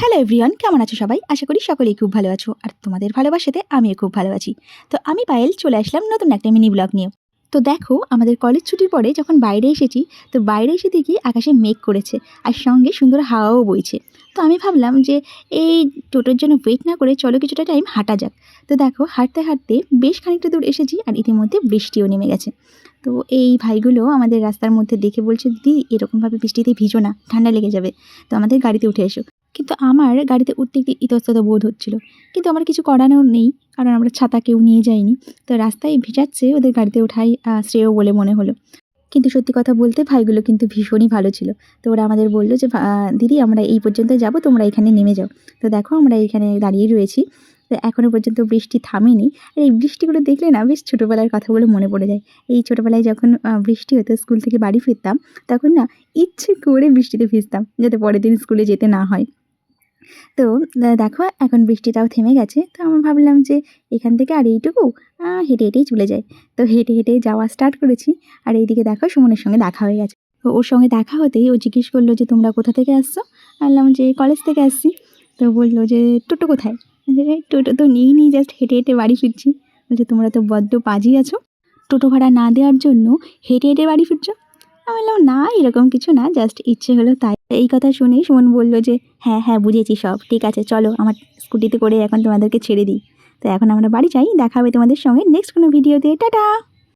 Hello everyone, কেমন আছো সবাই? আশা করি সকলেই খুব ভালো আছো, আর তোমাদের ভালোবাসাতে আমিও খুব ভালো আছি। তো আমি পায়েল চলে আসলাম নতুন একটা মিনি ব্লগ নিয়ে। তো দেখো, আমাদের কলেজ ছুটির পরে যখন বাইরে এসেছি, তো বাইরে এসে দেখি আকাশে মেঘ করেছে আর সঙ্গে সুন্দর হাওয়াও বইছে। তো আমি ভাবলাম যে এই টোটোর জন্য ওয়েট না করে চলো কিছুটা টাইম হাঁটা যাক। তো দেখো, হাঁটতে হাঁটতে বেশ খানিকটা দূর এসেছি আর ইতিমধ্যে বৃষ্টিও নেমে গেছে। তো এই ভাইগুলো আমাদের রাস্তার মধ্যে দেখে বলছে, দিদি এরকমভাবে বৃষ্টিতে ভিজো না, ঠান্ডা লেগে যাবে, তো আমাদের গাড়িতে উঠে এসো। কিন্তু আমার গাড়িতে উঠতে একটু ইতস্তত বোধ হচ্ছিল, কিন্তু আমার কিছু করারও নেই, কারণ আমরা ছাতা কেউ নিয়ে যাইনি। তো রাস্তায় ভিজাচ্ছে, ওদের গাড়িতে ওঠাই শ্রেয় বলে মনে হলো। কিন্তু সত্যি কথা বলতে ভাইগুলো কিন্তু ভীষণই ভালো ছিল। তো ওরা আমাদের বললো যে দিদি আমরা এই পর্যন্ত যাব, তোমরা এখানে নেমে যাও। তো দেখো আমরা এখানে দাঁড়িয়ে রয়েছি। তো এখনও পর্যন্ত বৃষ্টি থামেনি। আর এই বৃষ্টিগুলো দেখলে না বেশ ছোটোবেলার কথাগুলো মনে পড়ে যায়। এই ছোটোবেলায় যখন বৃষ্টি হতো, স্কুল থেকে বাড়ি ফিরতাম, তখন না ইচ্ছে করে বৃষ্টিতে ভিজতাম যাতে পরের দিন স্কুলে যেতে না হয়। তো দেখো এখন বৃষ্টিটাও থেমে গেছে। তো আমি ভাবলাম যে এখান থেকে আর এইটুকু হেঁটে হেঁটেই চলে যাই। তো হেঁটে হেঁটে যাওয়া স্টার্ট করেছি। আর এইদিকে দেখো, সুমনের সঙ্গে দেখা হয়ে গেছে। তো ওর সঙ্গে দেখা হতেই ও জিজ্ঞেস করলো যে তোমরা কোথা থেকে আসছো? বললাম যে কলেজ থেকে আসছি। তো বললো যে টোটো কোথায়? যে টোটো তো নিই জাস্ট হেঁটে হেঁটে বাড়ি ফিরছি। বলছে তোমরা তো বড্ড পাজি আছো, টোটো ভাড়া না দেওয়ার জন্য হেঁটে হেঁটে বাড়ি ফিরছো। আমি বললাম না, এরকম কিছু না, জাস্ট ইচ্ছে হলো তাই। এই কথা শুনেই সুমন বলল যে হ্যাঁ হ্যাঁ বুঝেছি সব, ঠিক আছে চলো আমার স্কুটিতে করে এখন তোমাদেরকে ছেড়ে দিই। তো এখন আমরা বাড়ি যাই, দেখা হবে তোমাদের সঙ্গে নেক্সট কোনো ভিডিওতে। টাটা।